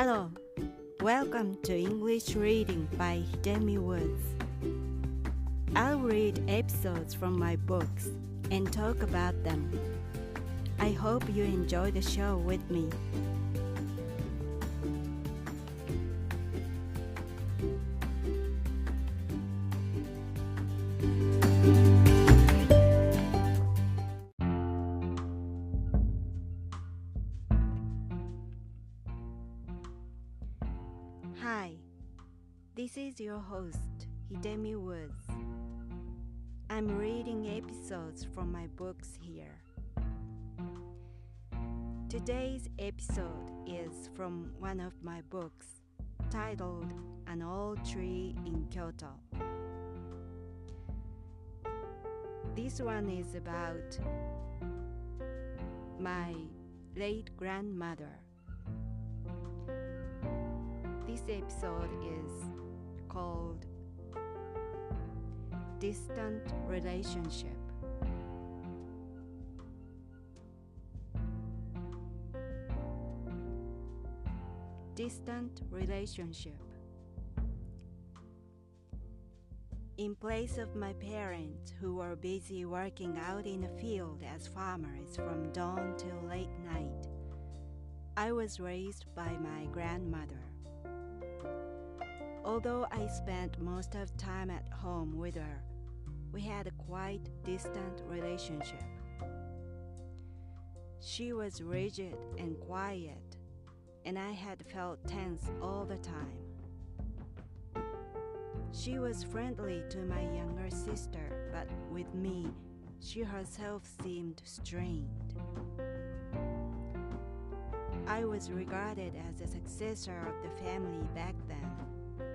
Hello, welcome to English Reading by Hidemi Woods. I'll read episodes from my books and talk about them. I hope you enjoy the show with me. Hi, this is your host, Hidemi Woods. I'm reading episodes from my books here. Today's episode is from one of my books, titled An Old Tree in Kyoto. This one is about my late grandmother. This episode is called Distant Relationship. Distant relationship. In place of my parents who were busy working out in the field as farmers from dawn till late night, I was raised by my grandmother. Although I spent most of the time at home with her, we had a quite distant relationship. She was rigid and quiet, and I had felt tense all the time. She was friendly to my younger sister, but with me, she herself seemed strained. I was regarded as a successor of the family back then,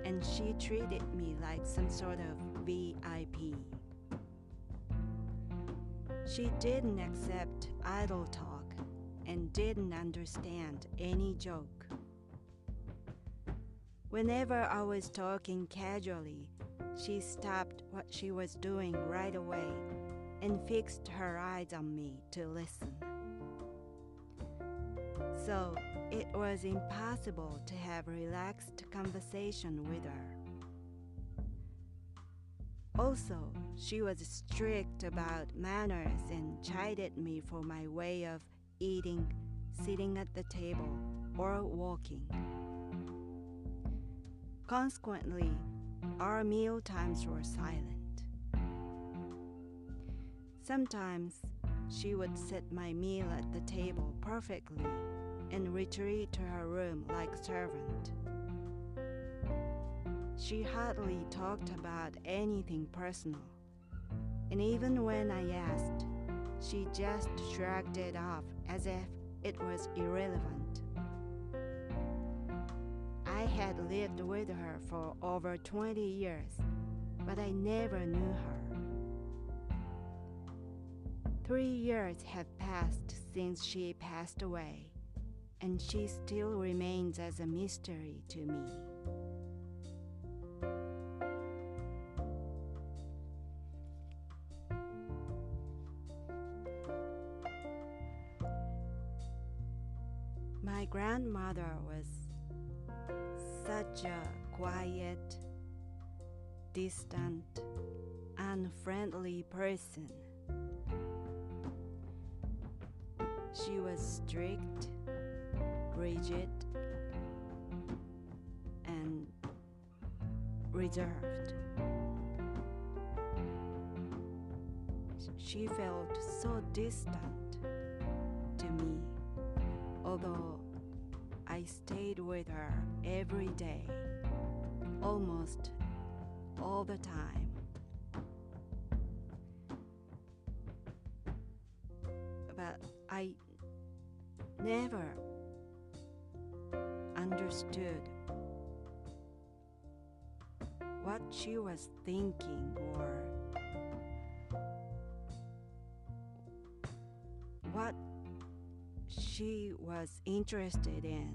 and she treated me like some sort of VIP. She didn't accept idle talk and didn't understand any joke. Whenever I was talking casually, she stopped what she was doing right away and fixed her eyes on me to listen. So it was impossible to have relaxed conversation with her. Also, she was strict about manners and chided me for my way of eating, sitting at the table, or walking. Consequently, our meal times were silent. Sometimes she would set my meal at the table perfectly and retreat to her room like a servant. She hardly talked about anything personal, and even when I asked, she just shrugged it off as if it was irrelevant. I had lived with her for over 20 years, but I never knew her. 3 years have passed since she passed away, and she still remains as a mystery to me. My grandmother was such a quiet, distant, unfriendly person. She was strict, rigid, and reserved. She felt so distant to me, although I stayed with her every day, almost all the time. But I never understood what she was thinking or what she was interested in.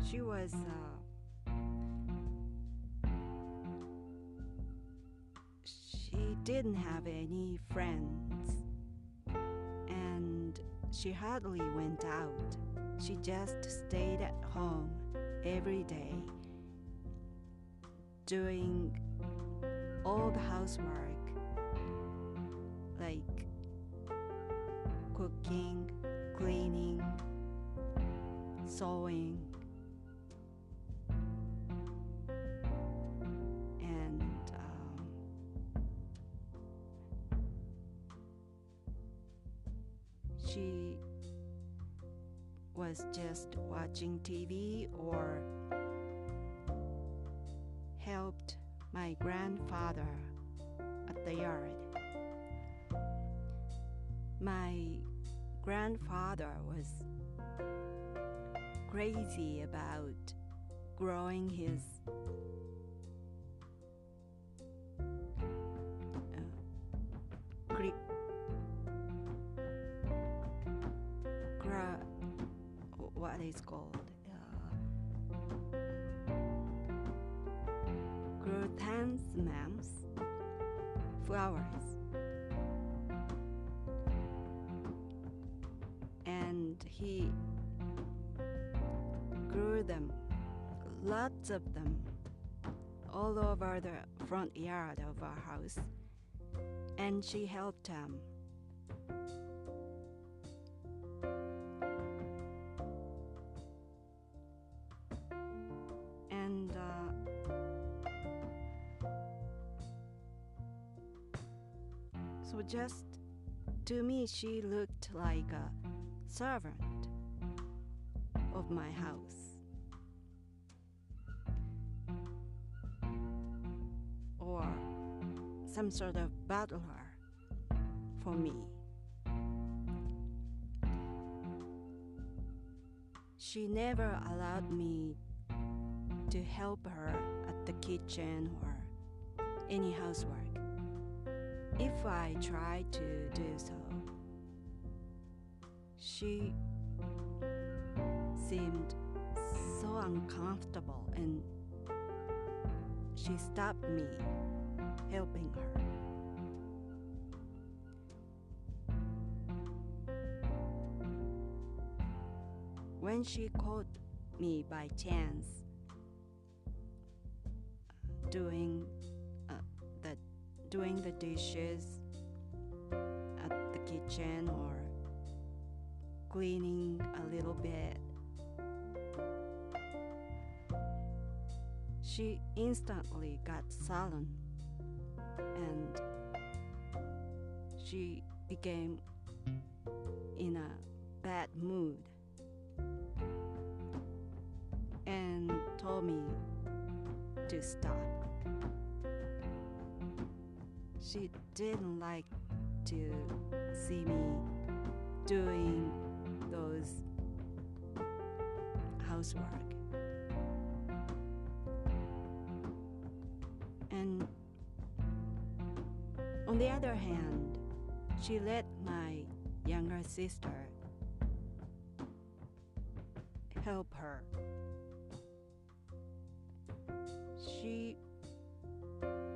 She was didn't have any friends, and she hardly went out. She just stayed at home every day, doing all the housework, like cooking, cleaning, sewing, and she was just watching TV or helped my grandfather at the yard. My grandfather was crazy about growing his what is called chrysanthemums flowers, and he grew them, lots of them, all over the front yard of our house, and she helped him. And so just to me, she looked like a servant of my house, or some sort of butler for me. She never allowed me to help her at the kitchen or any housework. If I tried to do so, she seemed so uncomfortable, and she stopped me helping her. When she caught me by chance doing the dishes at the kitchen or cleaning a little bit, she instantly got sullen, and she became in a bad mood and told me to stop. She didn't like to see me doing those housework. And on the other hand, she let my younger sister help her. She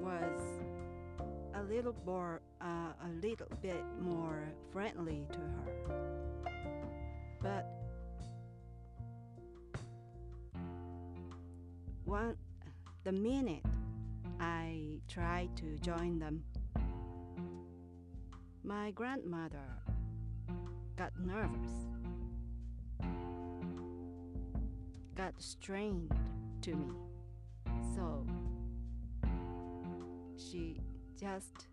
was a little bit more friendly to her, but the minute I tried to join them, my grandmother got nervous, got strained to me, so she just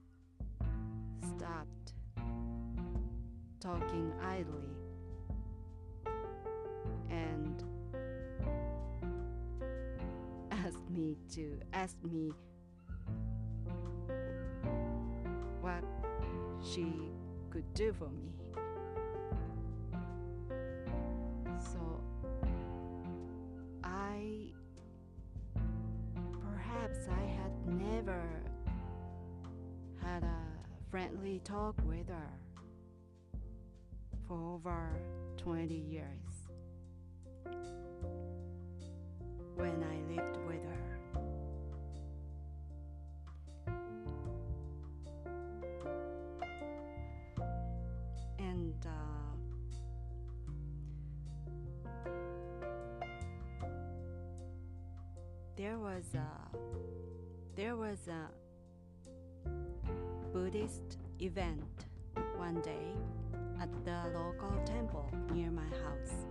stopped talking idly and asked me what she could do for me. So perhaps I had never had a friendly talk with her for over 20 years when I lived with her. there was a Buddhist event one day at the local temple near my house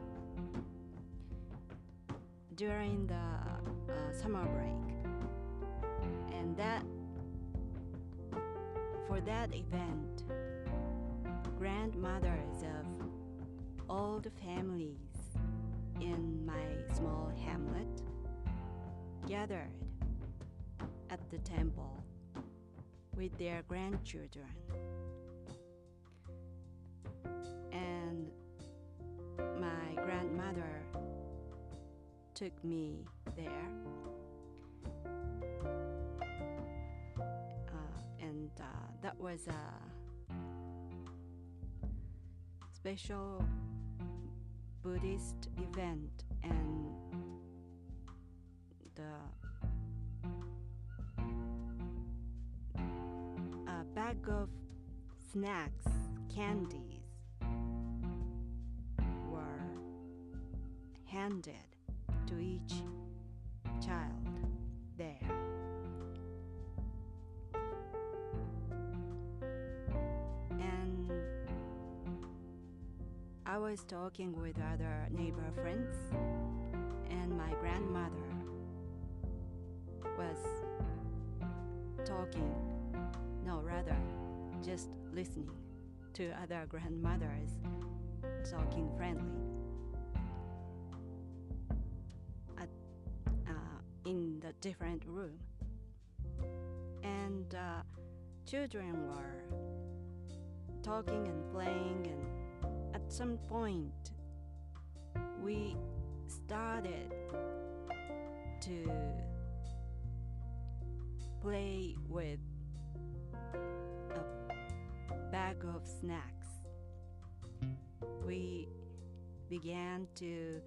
during the summer break, and for that event, grandmothers of all the families in my small hamlet gathered at the temple with their grandchildren. And my grandmother took me there, and that was a special Buddhist event, and a bag of snacks, candies were handed to each child there. And I was talking with other neighbor friends, and my grandmother was just listening to other grandmothers talking friendly in the different room. And children were talking and playing, and at some point we started to play with a bag of snacks. We began to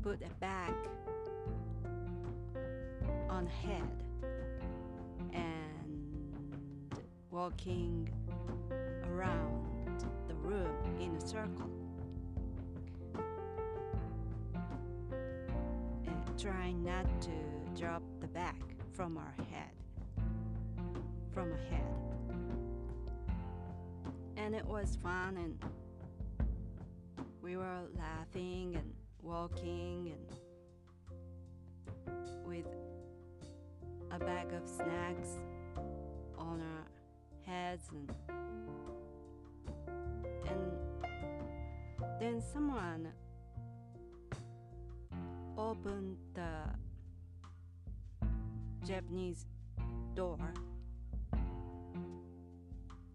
put a bag on head and walking around the room in a circle, and trying not to drop the bag from our head. And it was fun, and we were laughing and walking and with a bag of snacks on our heads, and then someone opened the Japanese door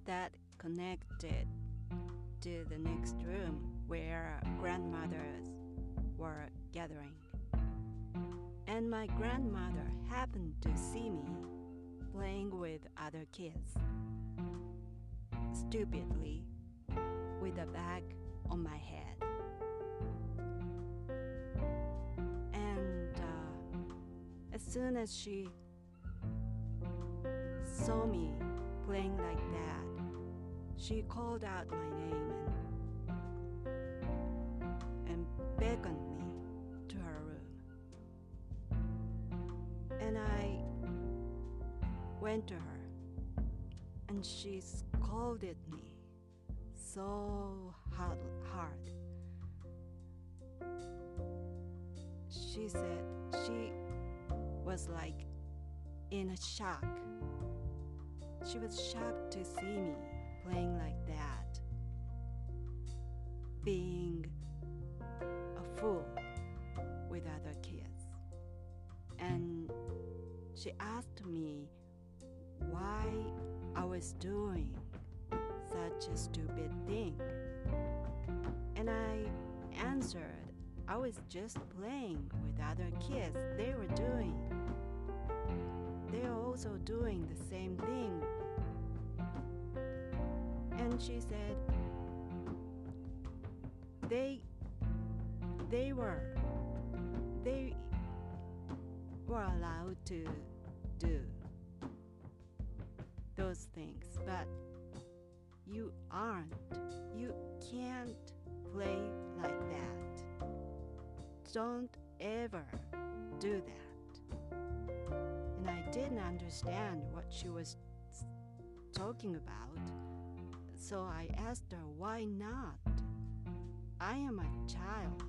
that connected to the next room where grandmothers were gathering. And my grandmother happened to see me playing with other kids, stupidly, with a bag on my head. And as soon as she saw me playing like that, she called out my name and beckoned me to her room. And I went to her, and she scolded me so hard. She said she was like in a shock. She was shocked to see me playing like that, being a fool with other kids. And she asked me why I was doing such a stupid thing. And I answered, I was just playing with other kids. They're also doing the same thing. And she said they were allowed to do those things, but you aren't. You can't play like that. Don't ever do that. And I didn't understand what she was talking about. So I asked her, why not? I am a child.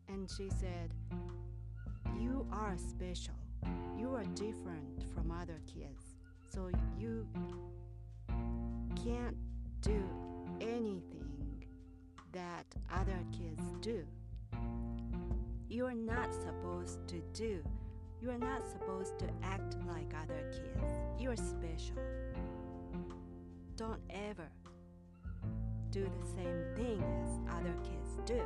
And she said, you are special. You are different from other kids. So you can't do anything that other kids do. You are not supposed to do. You are not supposed to act like other kids. You are special. Don't ever do the same thing as other kids do.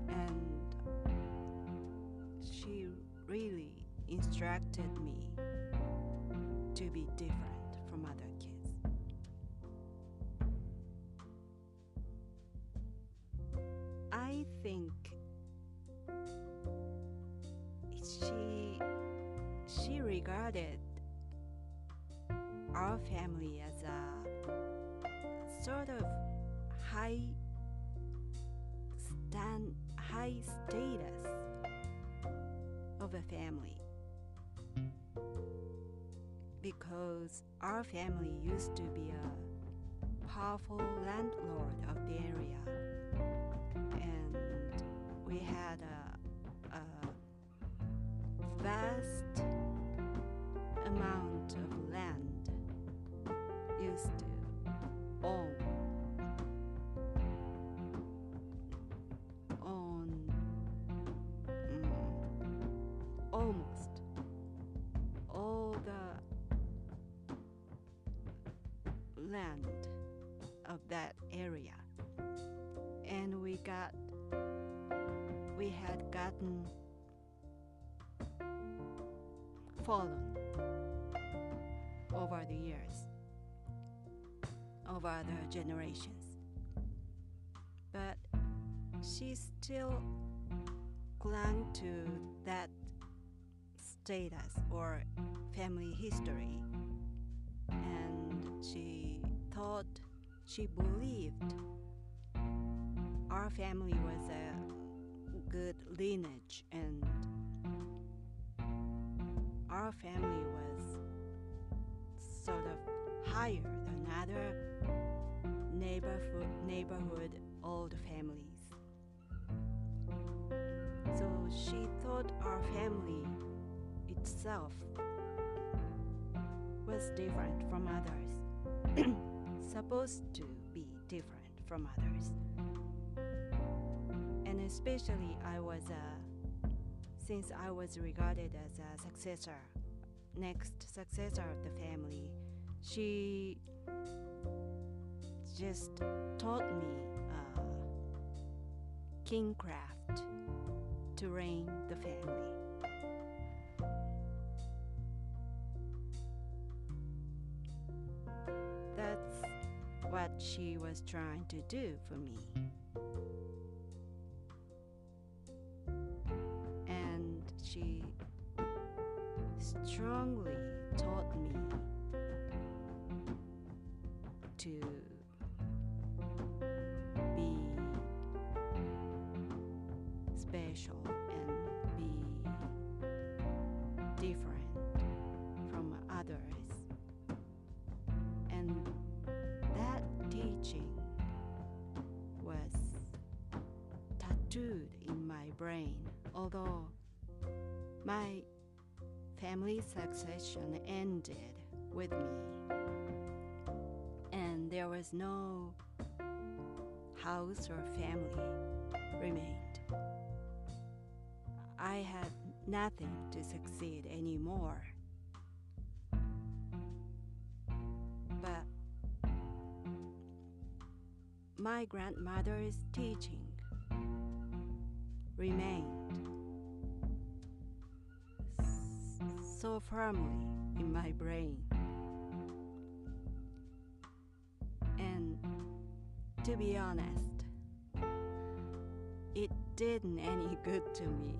And she really instructed me to be different from other kids. I think she regarded our family as a sort of high status of a family, because our family used to be a powerful landlord of the area, and we had a vast amount of land used to own almost all the land of that area, and we had gotten fallen over the years, over the generations. But she still clung to that status or family history, and she believed our family was a good lineage, and our family was sort of higher than other neighborhood old families. So she thought our family itself was different from others, supposed to be different from others. And especially since I was regarded as a next successor of the family, she just taught me kingcraft to reign the family. That's what she was trying to do for me. And she strongly taught me to be special and be different from others. And that teaching was tattooed in my brain, although my family succession ended with me, and there was no house or family remained. I had nothing to succeed anymore. But my grandmother's teaching remained so firmly in my brain. And to be honest, it didn't any good to me,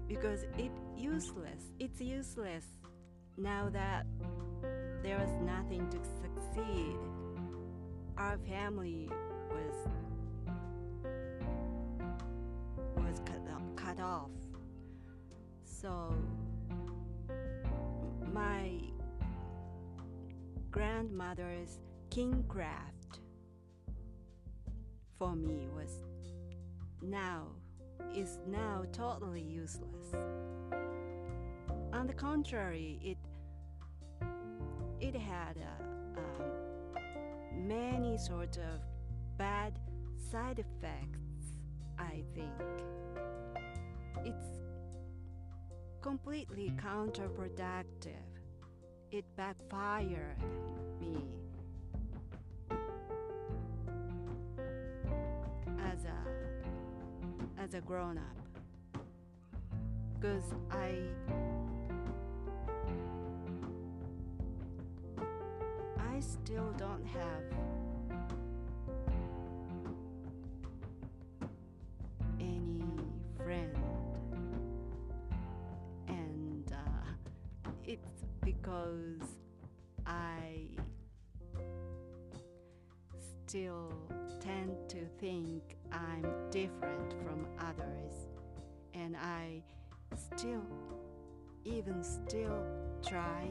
because it's useless now that there was nothing to succeed our family was cut off. So my grandmother's king craft for me is now totally useless. On the contrary, it had many sorts of bad side effects, I think. It's completely counterproductive. It backfired me as a grown-up, because I still don't have any friend, and it's because I still tend to think I'm different from others, and I still try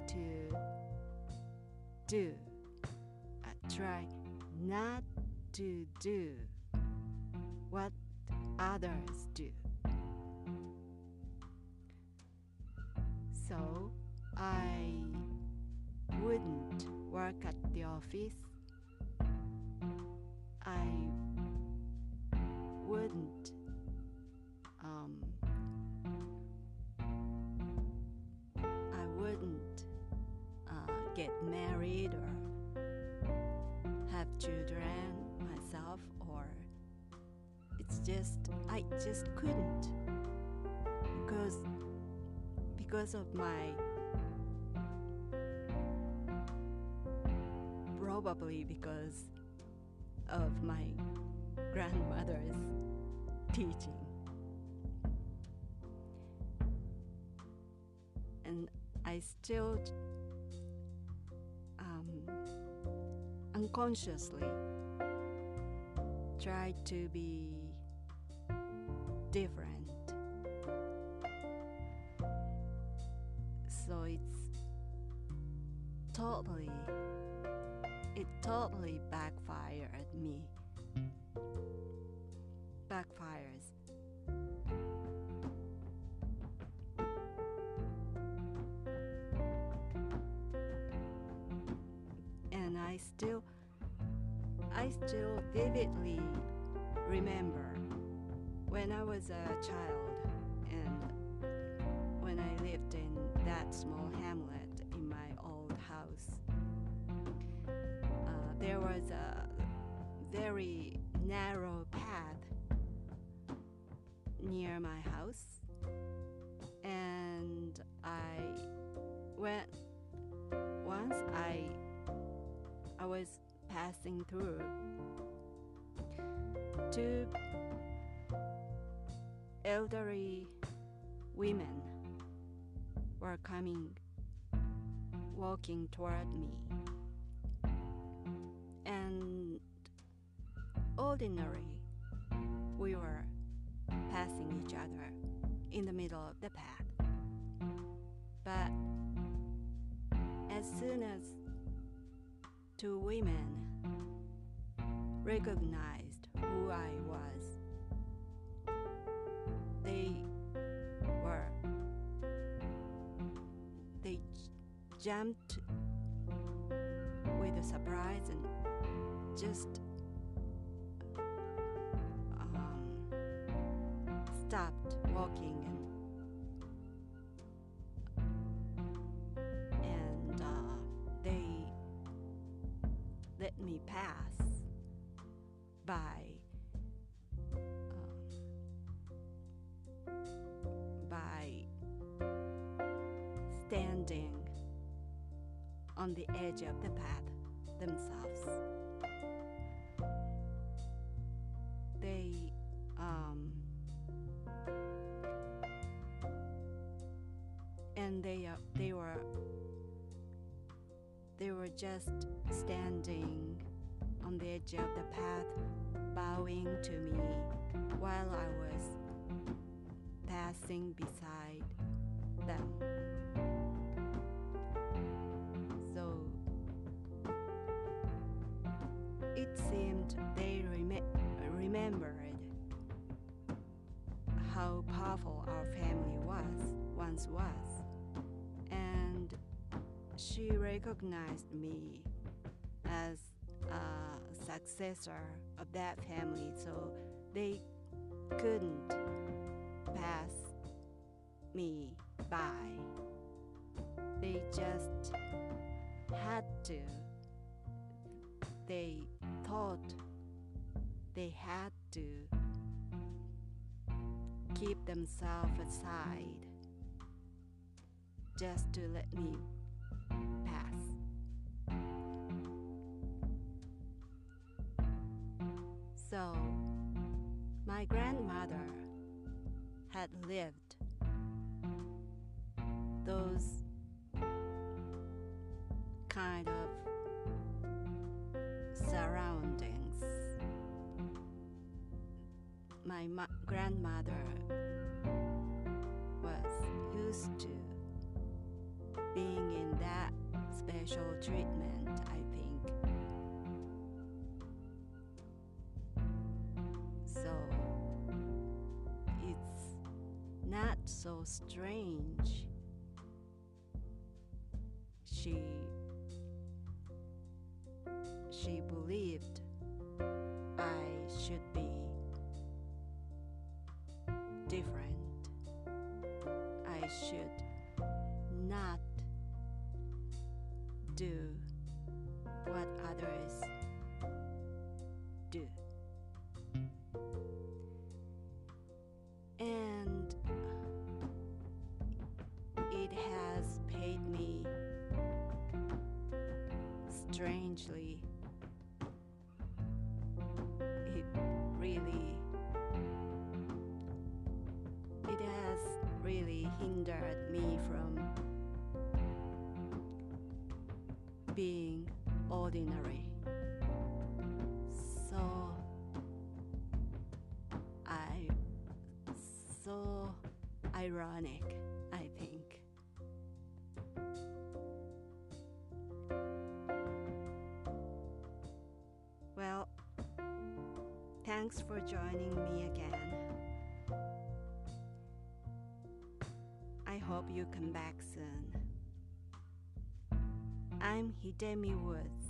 not to do what others do. So I wouldn't work at the office. I wouldn't get married or have children myself, or I just couldn't, because of probably because of my grandmother's teaching. And I still unconsciously try to be different. So it totally backfires. And I still vividly remember when I was a child, and when I lived in that small hamlet in my old house. There was a very narrow path near my house, and once I was passing through, two elderly women were walking toward me. And ordinarily, we were passing each other in the middle of the path. But as soon as two women recognized who I was, they jumped with a surprise and just stopped walking and they let me pass by standing on the edge of the path themselves. They were just standing on the edge of the path, bowing to me while I was passing beside them. So it seemed they remembered how powerful our family once was, and she recognized me as a successor of that family, so they couldn't pass me by. They just had to. They thought they had to keep themselves aside just to let me pass. So, my grandmother had lived those kind of surroundings. My grandmother was used to being in that special treatment, I think. So it's not so strange. She believed I should be different. I should not do what others do. And it has paid me strangely. It has really hindered me from being ordinary. So ironic, I think. Well, thanks for joining me again. I hope you come back soon. I'm Hidemi Woods.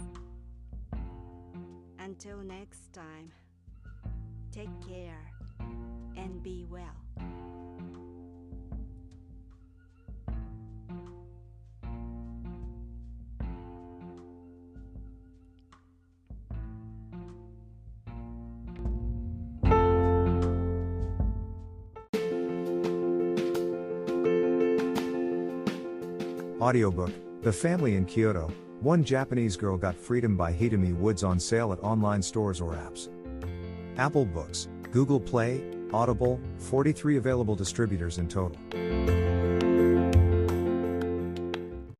Until next time, take care and be well. Audiobook, The Family in Kyoto, One Japanese Girl Got Freedom by Hidemi Woods on sale at online stores or apps. Apple Books, Google Play, Audible, 43 available distributors in total.